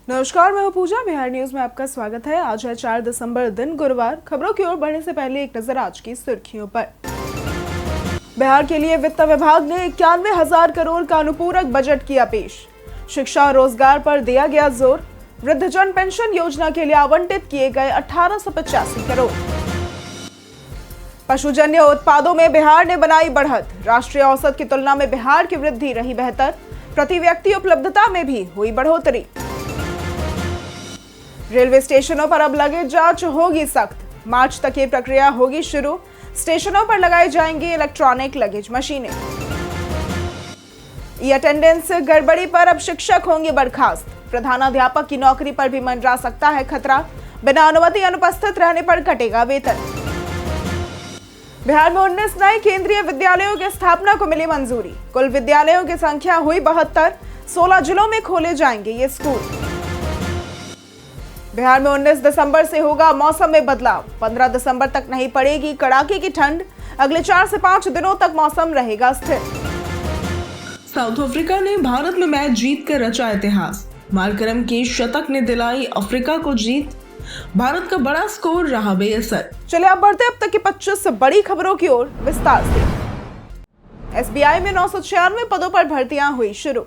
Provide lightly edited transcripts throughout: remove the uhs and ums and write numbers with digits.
नमस्कार, मैं हूं पूजा। बिहार न्यूज में आपका स्वागत है। आज है 4 दिसंबर, दिन गुरुवार। खबरों की ओर बढ़ने से पहले एक नजर आज की सुर्खियों पर। बिहार के लिए वित्त विभाग ने 91,000 करोड़ का अनुपूरक बजट किया पेश। शिक्षा और रोजगार पर दिया गया जोर। वृद्धजन पेंशन योजना के लिए आवंटित किए गए 1885 करोड़। पशुजन्य उत्पादों में बिहार ने बनाई बढ़त। राष्ट्रीय औसत की तुलना में बिहार की वृद्धि रही बेहतर। प्रति व्यक्ति उपलब्धता में भी हुई बढ़ोतरी। रेलवे स्टेशनों पर अब लगेज जांच होगी सख्त। मार्च तक ये प्रक्रिया होगी शुरू। स्टेशनों पर लगाई जाएंगी इलेक्ट्रॉनिक लगेज मशीनें। ई अटेंडेंस गड़बड़ी पर अब शिक्षक होंगे बर्खास्त। प्रधानाध्यापक की नौकरी पर भी मंडरा सकता है खतरा। बिना अनुमति अनुपस्थित रहने पर कटेगा वेतन। बिहार में 19 नए केंद्रीय विद्यालयों की स्थापना को मिली मंजूरी। कुल विद्यालयों की संख्या हुई 72। 16 जिलों में खोले जाएंगे ये स्कूल। बिहार में 19 दिसंबर से होगा मौसम में बदलाव। 15 दिसंबर तक नहीं पड़ेगी कड़ाके की ठंड। अगले 4 से 5 दिनों तक मौसम रहेगा स्थिर। साउथ अफ्रीका ने भारत में मैच जीतकर रचा इतिहास। मार्करम के शतक ने दिलाई अफ्रीका को जीत। भारत का बड़ा स्कोर रहा बेअसर। चलिए अब बढ़ते अब तक की 25 बड़ी खबरों की ओर विस्तार से। एसबीआई में 996 पदों पर भर्तियां हुई शुरू।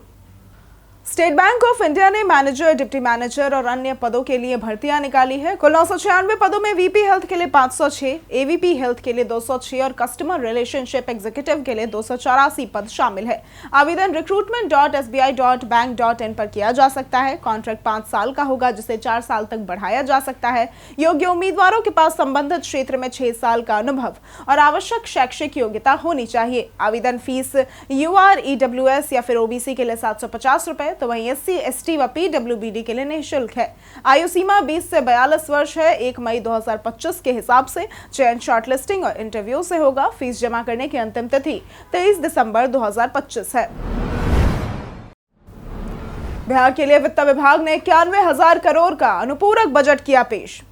स्टेट बैंक ऑफ इंडिया ने मैनेजर, डिप्टी मैनेजर और अन्य पदों के लिए भर्तियां निकाली है। कुल 996 पदों में वीपी हेल्थ के लिए 506, एवीपी हेल्थ के लिए 206 और कस्टमर रिलेशनशिप एग्जीक्यूटिव के लिए 284 पद शामिल है। आवेदन recruitment.sbi.bank.in पर किया जा सकता है। कॉन्ट्रैक्ट 5 साल का होगा, जिसे 4 साल तक बढ़ाया जा सकता है। योग्य उम्मीदवारों के पास संबंधित क्षेत्र में 6 साल का अनुभव और आवश्यक शैक्षिक योग्यता होनी चाहिए। आवेदन फीस यूआर, ईडब्ल्यूएस या फिर ओबीसी के लिए 750 रुपए, तो वहीं एससी, एसटी व पीडब्ल्यूबीडी के लिए निःशुल्क है। आयु सीमा 20 से 42 वर्ष है। 1 मई 2025 के हिसाब से चयन शॉर्टलिस्टिंग और इंटरव्यू से होगा। फीस जमा करने की अंतिम तिथि 23 दिसंबर 2025 है। बिहार के लिए वित्त विभाग ने 91,000 करोड़ का अनुपूरक बजट किया पेश।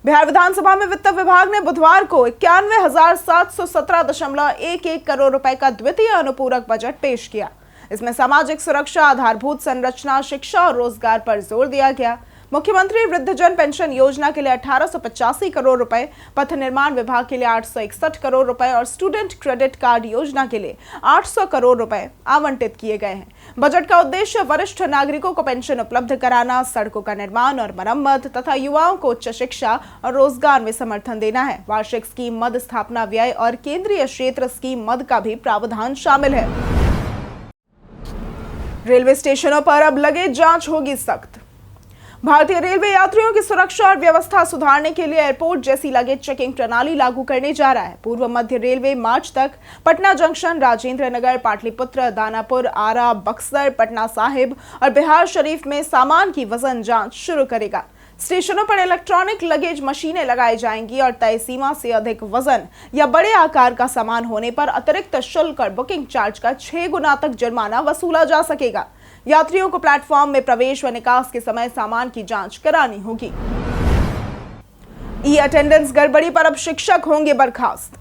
बिहार विधानसभा में वित्त विभाग ने बुधवार को 91,717.11 करोड़ रुपए का द्वितीय अनुपूरक बजट पेश किया। इसमें सामाजिक सुरक्षा, आधारभूत संरचना, शिक्षा और रोजगार पर जोर दिया गया। मुख्यमंत्री वृद्धजन पेंशन योजना के लिए 1885 करोड़ रुपए, पथ निर्माण विभाग के लिए 861 करोड़ रुपए और स्टूडेंट क्रेडिट कार्ड योजना के लिए 800 करोड़ रुपए आवंटित किए गए हैं। बजट का उद्देश्य वरिष्ठ नागरिकों को पेंशन उपलब्ध कराना, सड़कों का निर्माण और मरम्मत तथा युवाओं को उच्च शिक्षा और रोजगार में समर्थन देना है। वार्षिक स्कीम मद, स्थापना व्यय और केंद्रीय क्षेत्र स्कीम मद का भी प्रावधान शामिल है। रेलवे स्टेशनों पर अब लगेज जांच होगी सख्त। भारतीय रेलवे यात्रियों की सुरक्षा और व्यवस्था सुधारने के लिए एयरपोर्ट जैसी लगेज चेकिंग प्रणाली लागू करने जा रहा है। पूर्व मध्य रेलवे मार्च तक पटना जंक्शन, राजेंद्र नगर, पाटलिपुत्र, दानापुर, आरा, बक्सर, पटना साहिब और बिहार शरीफ में सामान की वजन जांच शुरू करेगा। स्टेशनों पर इलेक्ट्रॉनिक लगेज मशीनें लगाई जाएंगी और तय सीमा से अधिक वजन या बड़े आकार का सामान होने पर अतिरिक्त शुल्क और बुकिंग चार्ज का 6 गुना तक जुर्माना वसूला जा सकेगा। यात्रियों को प्लेटफॉर्म में प्रवेश व निकास के समय सामान की जांच करानी होगी। ई अटेंडेंस गड़बड़ी पर अब शिक्षक होंगे बर्खास्त।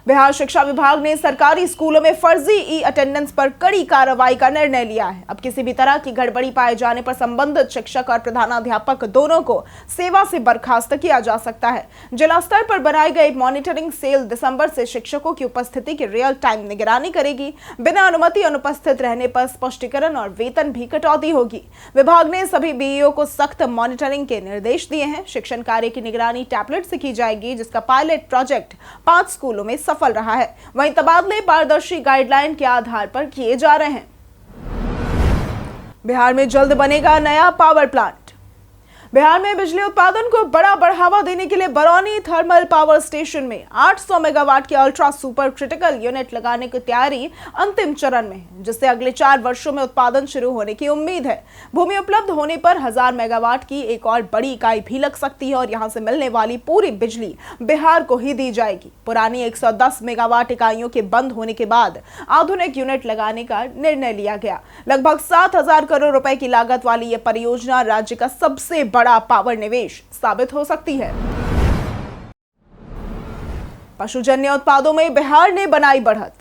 बिहार शिक्षा विभाग ने सरकारी स्कूलों में फर्जी ई अटेंडेंस पर कड़ी कार्रवाई का निर्णय लिया है। अब किसी भी तरह की गड़बड़ी पाए जाने पर संबंधित शिक्षक और प्रधानाध्यापक दोनों को सेवा से बर्खास्त किया जा सकता है। जिला स्तर पर बनाई गई मॉनिटरिंग सेल दिसंबर से शिक्षकों की उपस्थिति की रियल टाइम निगरानी करेगी। बिना अनुमति अनुपस्थित रहने पर स्पष्टीकरण और वेतन भी कटौती होगी। विभाग ने सभी बीईओ को सख्त मॉनिटरिंग के निर्देश दिए हैं। शिक्षण कार्य की निगरानी टैबलेट से की जाएगी, जिसका पायलट प्रोजेक्ट 5 स्कूलों में सफल रहा है। वहीं तबादले पारदर्शी गाइडलाइन के आधार पर किए जा रहे हैं। बिहार में जल्द बनेगा नया पावर प्लांट। बिहार में बिजली उत्पादन को बड़ा बढ़ावा देने के लिए बरौनी थर्मल पावर स्टेशन में 800 मेगावाट की अल्ट्रा सुपर क्रिटिकल यूनिट लगाने की तैयारी अंतिम चरण में है, जिससे अगले 4 वर्षों में उत्पादन शुरू होने की उम्मीद है। भूमि उपलब्ध होने पर 1000 मेगावाट की एक और बड़ी इकाई भी लग सकती है और यहां से मिलने वाली पूरी बिजली बिहार को ही दी जाएगी। पुरानी 110 मेगावाट इकाइयों के बंद होने के बाद आधुनिक यूनिट लगाने का निर्णय लिया गया। लगभग 7000 करोड़ रुपए की लागत वाली यह परियोजना राज्य का सबसे बड़ा पावर निवेश साबित हो सकती है। पशुजन्य उत्पादों में बिहार ने बनाई बढ़त।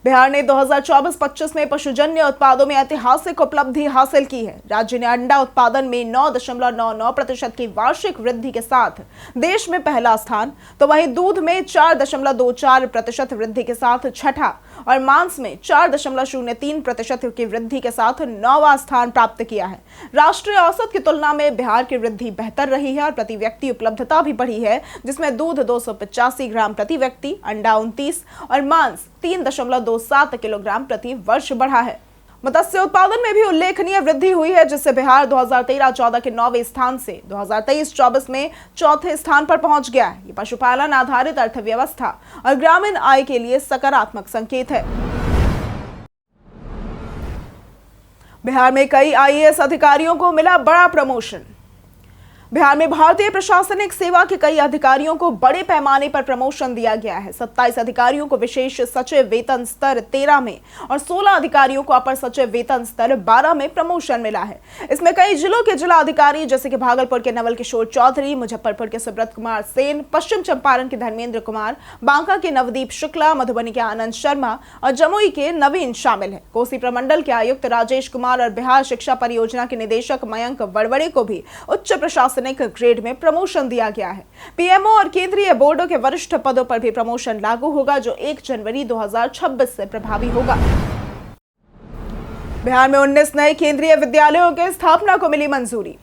बिहार ने 2024-25 में पशुजन्य उत्पादों में ऐतिहासिक उपलब्धि हासिल की है। राज्य ने अंडा उत्पादन में 9.99% की वार्षिक वृद्धि के साथ देश में पहला स्थान, तो वहीं दूध में 4.24% वृद्धि के साथ छठा और मांस में 4.03% की वृद्धि के साथ 9वां स्थान प्राप्त किया है। राष्ट्रीय औसत की तुलना में बिहार की वृद्धि बेहतर रही है और प्रति व्यक्ति उपलब्धता भी बढ़ी है, जिसमें दूध 285 ग्राम प्रति व्यक्ति, अंडा 29 और मांस 3.27 किलोग्राम प्रति वर्ष बढ़ा है। मत्स्य उत्पादन में भी उल्लेखनीय वृद्धि हुई है, जिससे बिहार 2013-14 के 9वें स्थान से 2023-24 में चौथे स्थान पर पहुंच गया है। ये पशुपालन आधारित अर्थव्यवस्था और ग्रामीण आय के लिए सकारात्मक संकेत है। बिहार में कई आईएएस अधिकारियों को मिला बड़ा प्रमोशन। बिहार में भारतीय प्रशासनिक सेवा के कई अधिकारियों को बड़े पैमाने पर प्रमोशन दिया गया है। 27 अधिकारियों को विशेष सचिव वेतन स्तर 13 में और 16 अधिकारियों को अपर सचिव वेतन स्तर 12 में प्रमोशन मिला है। इसमें कई जिलों के जिला अधिकारी जैसे कि भागलपुर के नवल किशोर चौधरी, मुजफ्फरपुर के सुब्रत कुमार सेन, पश्चिम चंपारण के धर्मेंद्र कुमार, बांका के नवदीप शुक्ला, मधुबनी के आनंद शर्मा और जमुई के नवीन शामिल है। कोसी प्रमंडल के आयुक्त राजेश कुमार और बिहार शिक्षा परियोजना के निदेशक मयंक वड़वड़े को भी उच्च प्रशासनिक ग्रेड में प्रमोशन दिया गया है। पीएमओ और केंद्रीय बोर्डों के वरिष्ठ पदों पर भी प्रमोशन लागू होगा, जो 1 जनवरी 2026 से प्रभावी होगा। बिहार में 19 नए केंद्रीय विद्यालयों की स्थापना को मिली मंजूरी।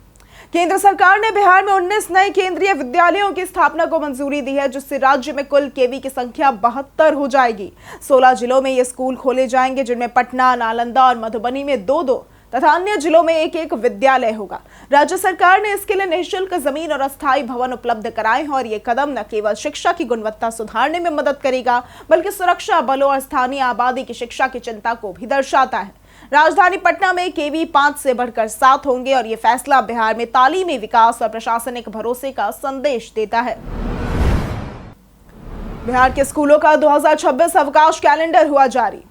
केंद्र सरकार ने बिहार में 19 नए केंद्रीय विद्यालयों की स्थापना को मंजूरी दी है, जिससे राज्य में कुल केवी की संख्या 72 हो जाएगी। 16 जिलों में ये स्कूल खोले जाएंगे, जिनमें पटना, नालंदा और मधुबनी में 2-2 तथा अन्य जिलों में 1-1 विद्यालय होगा। राज्य सरकार ने इसके लिए निःशुल्क जमीन और अस्थायी भवन उपलब्ध कराए हैं और ये कदम न केवल शिक्षा की गुणवत्ता सुधारने में मदद करेगा, बल्कि सुरक्षा बलों और स्थानीय आबादी की शिक्षा की चिंता को भी दर्शाता है। राजधानी पटना में केवी 5 से बढ़कर 7 होंगे और ये फैसला बिहार में तालीमी विकास और प्रशासनिक भरोसे का संदेश देता है। बिहार के स्कूलों का 2026 अवकाश कैलेंडर हुआ जारी।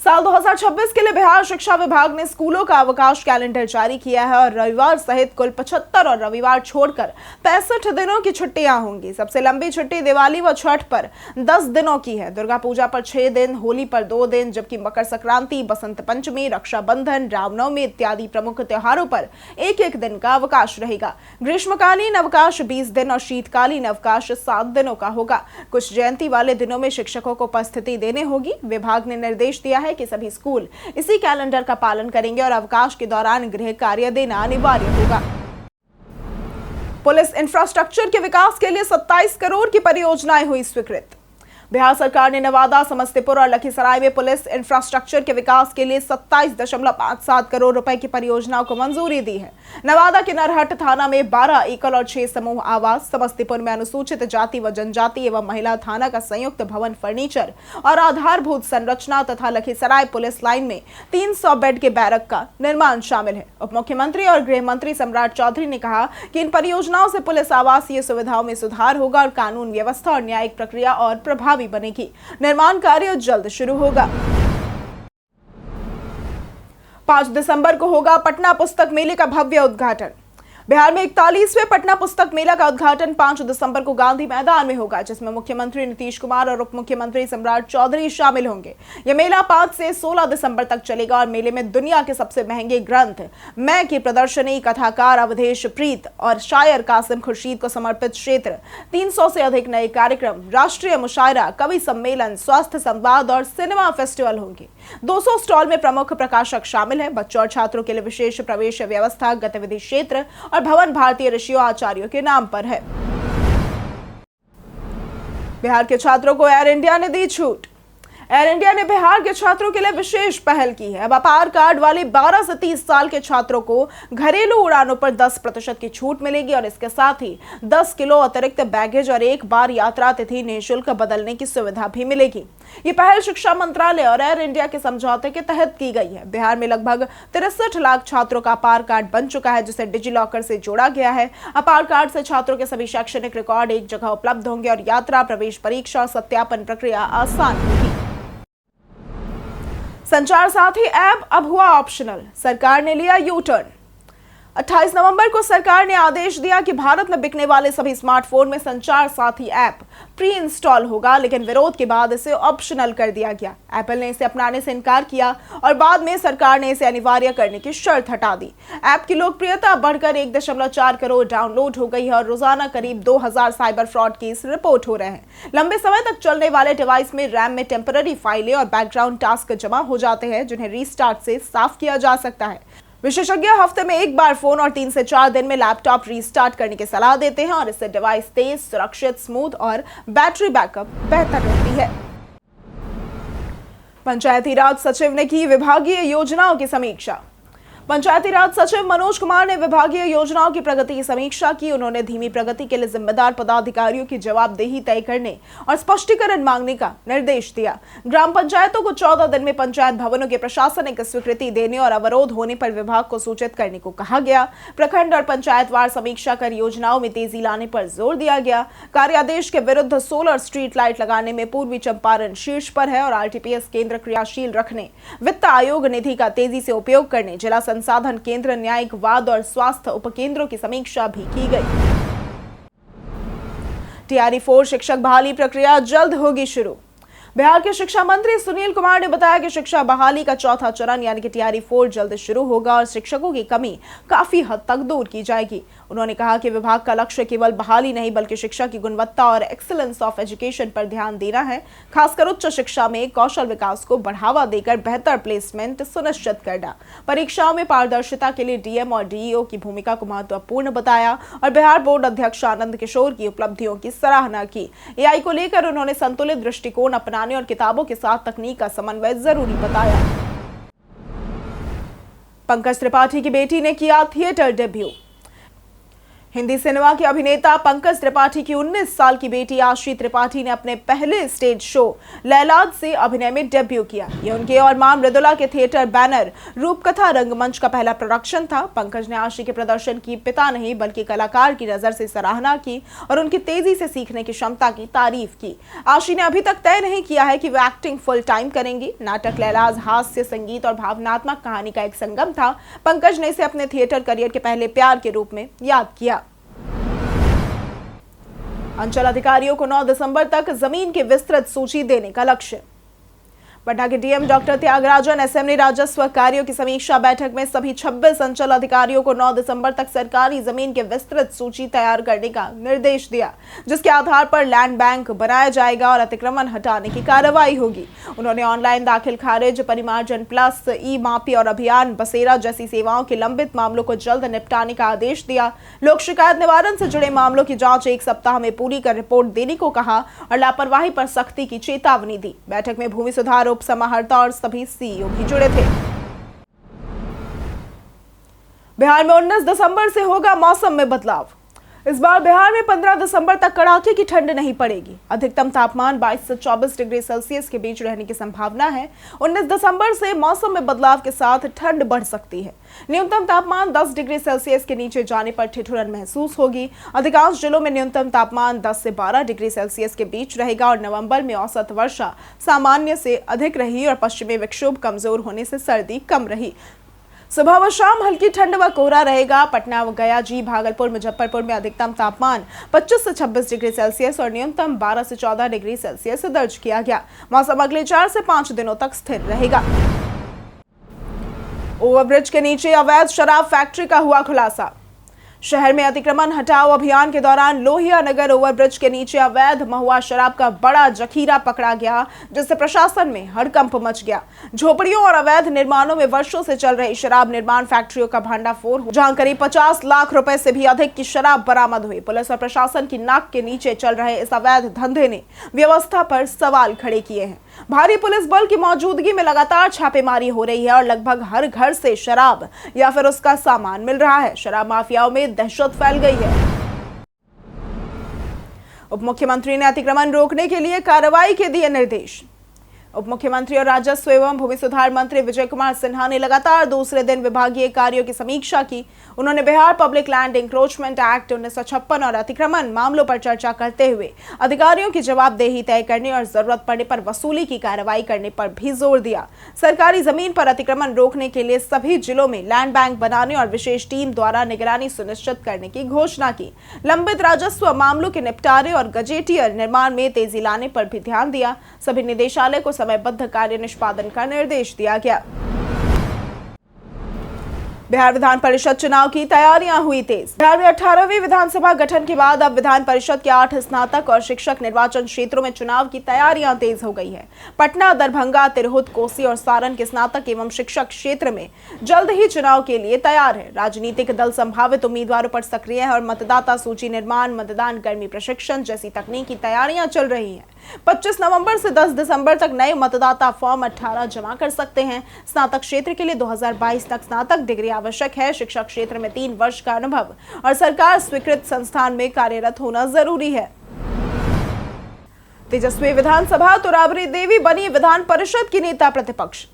साल 2026 के लिए बिहार शिक्षा विभाग ने स्कूलों का अवकाश कैलेंडर जारी किया है और रविवार सहित कुल 75 और रविवार छोड़कर 65 दिनों की छुट्टियां होंगी। सबसे लंबी छुट्टी दिवाली व छठ पर 10 दिनों की है, दुर्गा पूजा पर 6 दिन, होली पर 2 दिन, जबकि मकर संक्रांति, बसंत पंचमी, रक्षाबंधन, रामनवमी इत्यादि प्रमुख त्योहारों पर 1-1 दिन का अवकाश रहेगा। ग्रीष्मकालीन अवकाश 20 दिन और शीतकालीन अवकाश 7 दिनों का होगा। कुछ जयंती वाले दिनों में शिक्षकों को उपस्थिति देने होगी। विभाग ने निर्देश दिया है कि सभी स्कूल इसी कैलेंडर का पालन करेंगे और अवकाश के दौरान गृह कार्य देना अनिवार्य होगा। पुलिस इंफ्रास्ट्रक्चर के विकास के लिए 27 करोड़ की परियोजनाएं हुई स्वीकृत। बिहार सरकार ने नवादा, समस्तीपुर और लखीसराय में पुलिस इंफ्रास्ट्रक्चर के विकास के लिए 27.57 करोड़ रुपए की परियोजनाओं को मंजूरी दी है। नवादा के नरहट थाना में 12 एकल और 6 समूह आवास, समस्तीपुर में अनुसूचित जाति व जनजाति एवं महिला थाना का संयुक्त भवन, फर्नीचर और आधारभूत संरचना तथा लखीसराय पुलिस लाइन में 300 बेड के बैरक का निर्माण शामिल है। उप मुख्यमंत्री और गृह मंत्री सम्राट चौधरी ने कहा कि इन परियोजनाओं से पुलिस आवासीय सुविधाओं में सुधार होगा और कानून व्यवस्था और न्यायिक प्रक्रिया और प्रभावी बनेगी। निर्माण कार्य जल्द शुरू होगा। 5 दिसंबर को होगा पटना पुस्तक मेले का भव्य उद्घाटन। बिहार में 41वें पटना पुस्तक मेला का उद्घाटन 5 दिसंबर को गांधी मैदान में होगा, जिसमें मुख्यमंत्री नीतीश कुमार और उप मुख्यमंत्री सम्राट चौधरी शामिल होंगे। यह मेला 5 से 16 दिसंबर तक चलेगा और मेले में दुनिया के सबसे महंगे ग्रंथ मैं की प्रदर्शनी, कथाकार अवधेश प्रीत और शायर कासिम खुर्शीद को समर्पित क्षेत्र, 300 से अधिक नए कार्यक्रम, राष्ट्रीय मुशायरा, कवि सम्मेलन, स्वास्थ्य संवाद और सिनेमा फेस्टिवल होंगे। 200 स्टॉल में प्रमुख प्रकाशक शामिल हैं। बच्चों और छात्रों के लिए विशेष प्रवेश व्यवस्था, गतिविधि क्षेत्र और भवन भारतीय ऋषियों आचार्यों के नाम पर है। बिहार के छात्रों को एयर इंडिया ने दी छूट। एयर इंडिया ने बिहार के छात्रों के लिए विशेष पहल की है। अब अपार कार्ड वाले 12 से 30 साल के छात्रों को घरेलू उड़ानों पर 10% की छूट मिलेगी और इसके साथ ही 10 किलो अतिरिक्त बैगेज और एक बार यात्रा तिथि निःशुल्क बदलने की सुविधा भी मिलेगी। ये पहल शिक्षा मंत्रालय और एयर इंडिया के समझौते के तहत की गई है। बिहार में लगभग 63 लाख छात्रों का अपार कार्ड बन चुका है, जिसे डिजी लॉकर से जोड़ा गया है। अपार कार्ड से छात्रों के सभी शैक्षणिक रिकॉर्ड एक जगह उपलब्ध होंगे और यात्रा, प्रवेश परीक्षा और सत्यापन प्रक्रिया आसान होगी। संचार साथी ऐप अब हुआ ऑप्शनल, सरकार ने लिया यू टर्न। 28 नवंबर को सरकार ने आदेश दिया कि भारत में बिकने वाले सभी स्मार्टफोन में संचार साथी ऐप प्री इंस्टॉल होगा, लेकिन विरोध के बाद इसे ऑप्शनल कर दिया गया। एप्पल ने इसे अपनाने से इनकार किया और बाद में सरकार ने इसे अनिवार्य करने की शर्त हटा दी। ऐप की लोकप्रियता बढ़कर 1.4 करोड़ डाउनलोड हो गई है और रोजाना करीब 2000 साइबर फ्रॉड केस रिपोर्ट हो रहे हैं। लंबे समय तक चलने वाले डिवाइस में रैम में टेम्पररी फाइलें और बैकग्राउंड टास्क जमा हो जाते हैं, जिन्हें रीस्टार्ट से साफ किया जा सकता है। विशेषज्ञ हफ्ते में एक बार फोन और 3 से 4 दिन में लैपटॉप रीस्टार्ट करने की सलाह देते हैं और इससे डिवाइस तेज, सुरक्षित, स्मूथ और बैटरी बैकअप बेहतर रहती है। पंचायती राज सचिव ने की विभागीय योजनाओं की समीक्षा। पंचायती राज सचिव मनोज कुमार ने विभागीय योजनाओं की प्रगति की समीक्षा की। उन्होंने धीमी प्रगति के लिए जिम्मेदार पदाधिकारियों की जवाबदेही तय करने और स्पष्टीकरण मांगने का निर्देश दिया। ग्राम पंचायतों को 14 दिन में पंचायत भवनों के प्रशासनिक स्वीकृति देने और अवरोध होने पर विभाग को सूचित करने को कहा गया। प्रखंड और पंचायतवार समीक्षा कर योजनाओं में तेजी लाने पर जोर दिया गया। कार्यादेश के विरुद्ध सोलर स्ट्रीट लाइट लगाने में पूर्वी चंपारण शीर्ष पर है और आरटीपीएस केंद्र क्रियाशील रखने, वित्त आयोग निधि का तेजी से उपयोग करने, जिला संसाधन केंद्र, न्यायिक वाद और स्वास्थ्य उपकेंद्रों की समीक्षा भी की गई। टीआरई 4 शिक्षक बहाली प्रक्रिया जल्द होगी शुरू। बिहार के शिक्षा मंत्री सुनील कुमार ने बताया कि शिक्षा बहाली का चौथा चरण यानी कि टीआरई 4 जल्द शुरू होगा और शिक्षकों की कमी काफी हद तक दूर की जाएगी। उन्होंने कहा कि विभाग का लक्ष्य केवल बहाली नहीं बल्कि शिक्षा की गुणवत्ता और एक्सीलेंस ऑफ एजुकेशन पर ध्यान देना है, खासकर उच्च शिक्षा में कौशल विकास को बढ़ावा देकर बेहतर प्लेसमेंट सुनिश्चित करना। परीक्षाओं में पारदर्शिता के लिए डीएम और डीईओ की भूमिका को महत्वपूर्ण बताया और बिहार बोर्ड अध्यक्ष आनंद किशोर की उपलब्धियों की सराहना की। एआई को लेकर उन्होंने संतुलित दृष्टिकोण अपनाने और किताबों के साथ तकनीक का समन्वय जरूरी बताया। पंकज त्रिपाठी की बेटी ने किया थिएटर डेब्यू। हिंदी सिनेमा के अभिनेता पंकज त्रिपाठी की 19 साल की बेटी आशी त्रिपाठी ने अपने पहले स्टेज शो लैलाद से अभिनय में डेब्यू किया। यह उनके और मां मृदुला के थिएटर बैनर रूपकथा रंगमंच का पहला प्रोडक्शन था। पंकज ने आशी के प्रदर्शन की पिता नहीं बल्कि कलाकार की नजर से सराहना की और उनकी तेजी से सीखने की क्षमता की तारीफ की। आशी ने अभी तक तय नहीं किया है कि वो एक्टिंग फुल टाइम करेंगी। नाटक लैलाद हास्य, संगीत और भावनात्मक कहानी का एक संगम था। पंकज ने इसे अपने थिएटर करियर के पहले प्यार के रूप में याद किया। अंचल अधिकारियों को 9 दिसंबर तक जमीन की विस्तृत सूची देने का लक्ष्य। पटना के डीएम डॉक्टर त्यागराजन एसएम ने राजस्व कार्यों की समीक्षा बैठक में सभी 26 अंचल अधिकारियों को 9 दिसंबर तक सरकारी जमीन की विस्तृत सूची तैयार करने का निर्देश दिया, जिसके आधार पर लैंड बैंक बनाया जाएगा और अतिक्रमण हटाने की कार्रवाई होगी। उन्होंने ऑनलाइन दाखिल खारिज, परिमार्जन प्लस, ई मापी और अभियान बसेरा जैसी सेवाओं के लंबित मामलों को जल्द निपटाने का आदेश दिया। लोक शिकायत निवारण से जुड़े मामलों की जांच 1 सप्ताह में पूरी कर रिपोर्ट देने को कहा और लापरवाही पर सख्ती की चेतावनी दी। बैठक में भूमि सुधार उप समाहर्ता और सभी सीईओ भी जुड़े थे। बिहार में 19 दिसंबर से होगा मौसम में बदलाव। इस बार बिहार में 15 दिसंबर तक कड़ाके की ठंड नहीं पड़ेगी। अधिकतम तापमान 22 से 24 डिग्री सेल्सियस के बीच रहने की संभावना है। 19 दिसंबर से मौसम में बदलाव के साथ ठंड बढ़ सकती है। न्यूनतम तापमान 10 डिग्री सेल्सियस के नीचे जाने पर ठिठुरन महसूस होगी। अधिकांश जिलों में न्यूनतम तापमान 10 से 12 डिग्री सेल्सियस के बीच रहेगा और नवंबर में औसत वर्षा सामान्य से अधिक रही और पश्चिमी विक्षोभ कमजोर होने से सर्दी कम रही। सुबह व शाम हल्की ठंड व कोहरा रहेगा। पटना व गया, जी, भागलपुर, मुजफ्फरपुर में अधिकतम तापमान 25 से 26 डिग्री सेल्सियस और न्यूनतम 12 से 14 डिग्री सेल्सियस दर्ज किया गया। मौसम अगले 4 से 5 दिनों तक स्थिर रहेगा। ओवरब्रिज के नीचे अवैध शराब फैक्ट्री का हुआ खुलासा। शहर में अतिक्रमण हटाओ अभियान के दौरान लोहिया नगर ओवरब्रिज के नीचे अवैध महुआ शराब का बड़ा जखीरा पकड़ा गया, जिससे प्रशासन में हड़कंप मच गया। झोपड़ियों और अवैध निर्माणों में वर्षों से चल रही शराब निर्माण फैक्ट्रियों का भंडाफोड़, जहां करीब 50 लाख रुपए से भी अधिक की शराब बरामद हुई। पुलिस और प्रशासन की नाक के नीचे चल रहे इस अवैध धंधे ने व्यवस्था पर सवाल खड़े किए हैं। भारी पुलिस बल की मौजूदगी में लगातार छापेमारी हो रही है और लगभग हर घर से शराब या फिर उसका सामान मिल रहा है। शराब माफियाओं में दहशत फैल गई है। उप मुख्यमंत्री ने अतिक्रमण रोकने के लिए कार्रवाई के दिए निर्देश। उप मुख्यमंत्री और राजस्व एवं भूमि सुधार मंत्री विजय कुमार सिन्हा ने लगातार दूसरे दिन विभागीय कार्यों की समीक्षा की। उन्होंने Bihar public land encroachment act 1956 और अतिक्रमण मामलों पर चर्चा करते हुए अधिकारियों की जवाबदेही तय करने और जरूरत पड़ने पर वसूली की कार्रवाई करने पर भी जोर दिया। सरकारी जमीन पर अतिक्रमण रोकने के लिए सभी जिलों में लैंड बैंक बनाने और विशेष टीम द्वारा निगरानी सुनिश्चित करने की घोषणा की। लंबित राजस्व मामलों के निपटारे और गजेटियर निर्माण में तेजी लाने पर भी ध्यान दिया। सभी निदेशालय को समयबद्ध कार्य निष्पादन का निर्देश दिया गया। बिहार विधान परिषद चुनाव की तैयारियां हुई तेज। बिहार में 18वीं विधानसभा गठन के बाद अब विधान परिषद के 8 स्नातक और शिक्षक निर्वाचन क्षेत्रों में चुनाव की तैयारियां तेज हो गई है। पटना, दरभंगा, तिरहुत, कोसी और सारण के स्नातक एवं शिक्षक क्षेत्र में जल्द ही चुनाव के लिए तैयार है। राजनीतिक दल संभावित उम्मीदवारों पर सक्रिय है और मतदाता सूची निर्माण, मतदान कर्मी प्रशिक्षण जैसी तकनीकी तैयारियां चल रही हैं। 25 नवंबर से 10 दिसंबर तक नए मतदाता फॉर्म 18 जमा कर सकते हैं। स्नातक क्षेत्र के लिए 2022 तक स्नातक डिग्री आवश्यक है। शिक्षक क्षेत्र में 3 वर्ष का अनुभव और सरकार स्वीकृत संस्थान में कार्यरत होना जरूरी है। तेजस्वी विधानसभा तो राबड़ी देवी बनी विधान परिषद की नेता प्रतिपक्ष।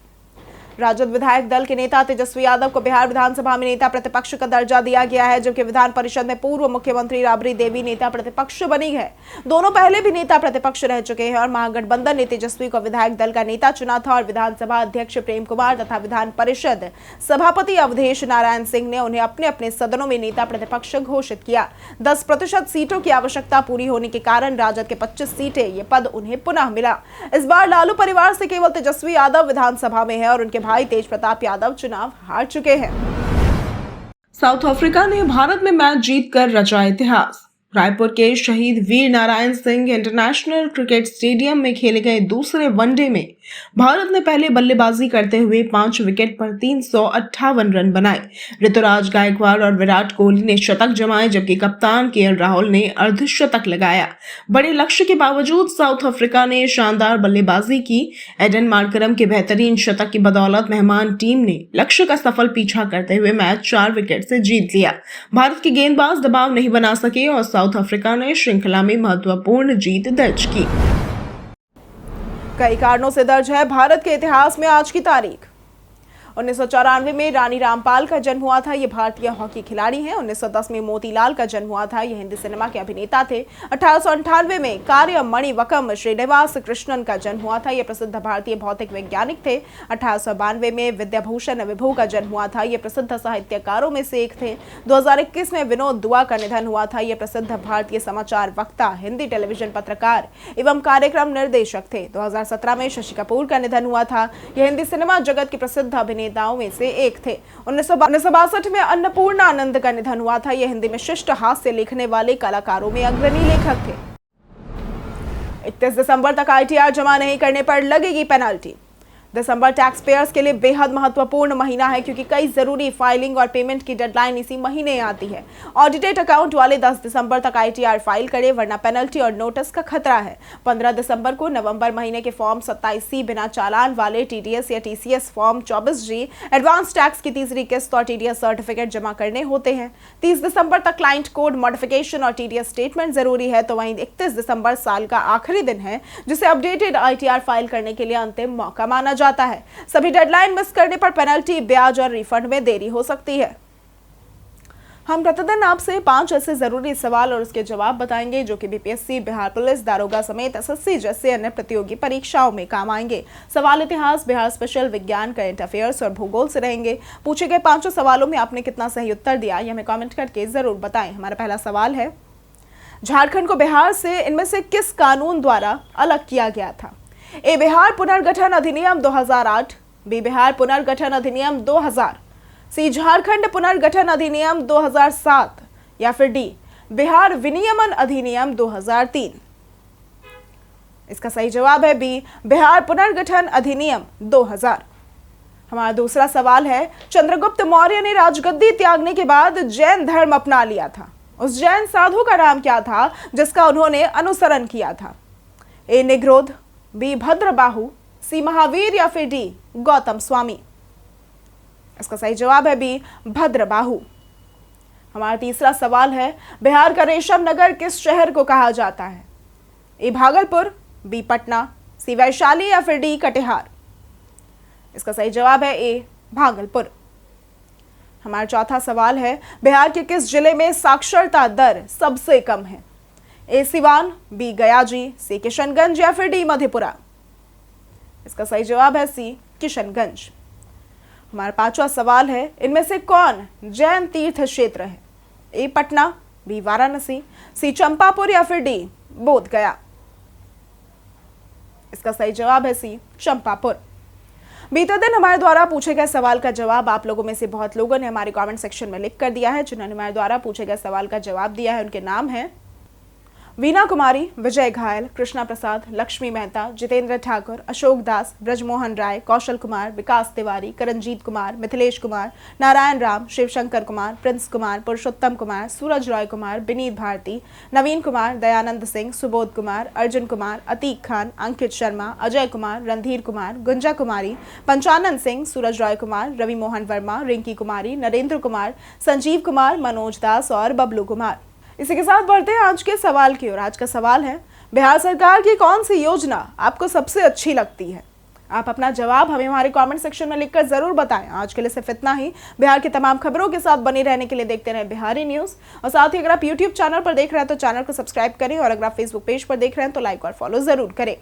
राजद विधायक दल के नेता तेजस्वी यादव को बिहार विधानसभा में नेता प्रतिपक्ष का दर्जा दिया गया है, जबकि विधान परिषद में पूर्व मुख्यमंत्री राबड़ी देवी नेता प्रतिपक्ष बनी है। दोनों पहले भी नेता प्रतिपक्ष रह चुके हैं और महागठबंधन ने तेजस्वी को विधायक दल का नेता चुना था और विधानसभा अध्यक्ष प्रेम कुमार तथा विधान परिषद सभापति अवधेश नारायण सिंह ने उन्हें अपने अपने सदनों में नेता प्रतिपक्ष घोषित किया। 10% सीटों की आवश्यकता पूरी होने के कारण राजद के 25 सीटें ये पद उन्हें पुनः मिला। इस बार लालू परिवार से केवल तेजस्वी यादव विधानसभा में है और उनके भाई तेज प्रताप यादव चुनाव हार चुके हैं। साउथ अफ्रीका ने भारत में मैच जीतकर रचा इतिहास। रायपुर के Shaheed Veer Narayan Singh international cricket stadium में खेले गए दूसरे वनडे में भारत ने पहले बल्लेबाजी करते हुए 5 विकेट पर 358 रन बनाए। ऋतुराज गायकवाड़ और विराट कोहली ने शतक जमाए, जबकि कप्तान केएल राहुल ने अर्धशतक लगाया। बड़े लक्ष्य के बावजूद साउथ अफ्रीका ने शानदार बल्लेबाजी की। एडन मार्करम के बेहतरीन शतक की बदौलत मेहमान टीम ने लक्ष्य का सफल पीछा करते हुए मैच 4 विकेट से जीत लिया। भारत के गेंदबाज दबाव नहीं बना सके और साउथ अफ्रीका ने श्रृंखला में महत्वपूर्ण जीत दर्ज की। कई कारणों से दर्ज है भारत के इतिहास में आज की तारीख। 1994 में रानी रामपाल का जन्म हुआ था। ये भारतीय हॉकी खिलाड़ी हैं। 1910 में मोतीलाल का जन्म हुआ था। ये हिंदी सिनेमा के अभिनेता थे। 1898 में कार्यमणि वकम श्रीनिवास कृष्णन का जन्म हुआ था। ये प्रसिद्ध भारतीय भौतिक वैज्ञानिक थे। 1892 में विद्याभूषण विभू का जन्म हुआ था। ये प्रसिद्ध साहित्यकारों में से एक थे। 2021 में विनोद दुआ का निधन हुआ था। ये प्रसिद्ध भारतीय समाचार वक्ता, हिंदी टेलीविजन पत्रकार एवं कार्यक्रम निर्देशक थे। 2017 में शशि कपूर का निधन हुआ था। ये हिंदी सिनेमा जगत के प्रसिद्ध अभिनेताओं में से एक थे। 1962 में अन्नपूर्णा आनंद का निधन हुआ था। यह हिंदी में शिष्ट हास्य लिखने वाले कलाकारों में अग्रणी लेखक थे। 31 दिसंबर तक ITR जमा नहीं करने पर लगेगी पेनल्टी। दिसंबर टैक्स पेयर्स के लिए बेहद महत्वपूर्ण महीना है, क्योंकि कई जरूरी फाइलिंग और पेमेंट की डेडलाइन इसी महीने आती है। ऑडिटेड अकाउंट वाले 10 दिसंबर तक ITR फाइल करें, वरना पेनल्टी और नोटिस का खतरा है। 15 दिसंबर को नवंबर महीने के फॉर्म 27C बिना चालान वाले TDS या TCS form 24G advance tax की तीसरी किस्त और TDS सर्टिफिकेट जमा करने होते हैं। 30 दिसंबर तक क्लाइंट कोड मॉडिफिकेशन और TDS स्टेटमेंट जरूरी है। तो वहीं 31 दिसंबर साल का आखिरी दिन है, जिसे अपडेटेड ITR फाइल करने के लिए अंतिम मौका माना जाता है। सभी डेडलाइन मिस करने पर पेनल्टी, ब्याज और रिफंड में देरी हो सकती है। हम प्रतिदिन आपसे 5 ऐसे जरूरी सवाल और उसके जवाब बताएंगे जो कि BPSC, बिहार पुलिस, दारोगा समेत SSC जैसे अन्य प्रतियोगी परीक्षाओं में काम आएंगे। सवाल इतिहास, बिहार स्पेशल, विज्ञान, करंट अफेयर्स और भूगोल से रहेंगे। पूछे गए 5 सवालों में आपने कितना सही उत्तर दिया, ये हमें कमेंट करके जरूर बताएं। हमारा पहला सवाल है, झारखंड को बिहार से इनमें से किस कानून द्वारा अलग किया गया था? ए, बिहार पुनर्गठन अधिनियम 2008, बी, बिहार पुनर्गठन अधिनियम 2000, सी, झारखंड पुनर्गठन अधिनियम 2007 या फिर डी, बिहार विनियमन अधिनियम 2003। इसका सही जवाब है बी, बिहार पुनर्गठन अधिनियम 2000। हमारा दूसरा सवाल है, चंद्रगुप्त मौर्य ने राजगद्दी त्यागने के बाद जैन धर्म अपना लिया था। उस जैन साधु का नाम क्या था जिसका उन्होंने अनुसरण किया था? ए, निग्रोध, बी, भद्रबाहु, सी, महावीर या फिर डी, गौतम स्वामी। इसका सही जवाब है बी, भद्रबाहु। हमारा तीसरा सवाल है, बिहार का रेशम नगर किस शहर को कहा जाता है? ए, भागलपुर, बी, पटना, सी वैशाली या फिर डी कटिहार? इसका सही जवाब है ए भागलपुर। हमारा चौथा सवाल है, बिहार के किस जिले में साक्षरता दर सबसे कम है? ए सिवान, बी गयाजी, सी किशनगंज या फिर डी मधेपुरा? इसका सही जवाब है सी किशनगंज। हमारा पांचवा सवाल है, इनमें से कौन जैन तीर्थ क्षेत्र है? ए पटना, बी वाराणसी, सी चंपापुर या फिर डी बोध गया? इसका सही जवाब है सी चंपापुर। बीते दिन हमारे द्वारा पूछे गए सवाल का जवाब आप लोगों में से बहुत लोगों ने हमारे कमेंट सेक्शन में लिख कर दिया है। जिन्होंने हमारे द्वारा पूछे गए सवाल का जवाब दिया है उनके नाम है वीना कुमारी, विजय घायल, कृष्णा प्रसाद, लक्ष्मी मेहता, जितेंद्र ठाकुर, अशोक दास, ब्रजमोहन राय, कौशल कुमार, विकास तिवारी, करणजीत कुमार, मिथिलेश कुमार, नारायण राम, शिवशंकर कुमार, प्रिंस कुमार, पुरुषोत्तम कुमार, सूरज रॉय कुमार, विनीत भारती, नवीन कुमार, दयानंद सिंह, सुबोध कुमार, अर्जुन कुमार, अतीक खान, अंकित शर्मा, अजय कुमार, रणधीर कुमार, गुंजा कुमारी, पंचानन सिंह, सूरज रॉय कुमार, रवि मोहन वर्मा, रिंकी कुमारी, नरेंद्र कुमार, संजीव कुमार, मनोज दास और बबलू कुमार। इसी के साथ बढ़ते हैं आज के सवाल की ओर। आज का सवाल है, बिहार सरकार की कौन सी योजना आपको सबसे अच्छी लगती है? आप अपना जवाब हमें हमारे कमेंट सेक्शन में लिखकर जरूर बताएं। आज के लिए सिर्फ इतना ही। बिहार की तमाम खबरों के साथ बने रहने के लिए देखते रहें बिहारी न्यूज। और साथ ही अगर आप यूट्यूब चैनल पर देख रहे हैं तो चैनल को सब्सक्राइब करें, और अगर आप फेसबुक पेज पर देख रहे हैं तो लाइक और फॉलो जरूर करें।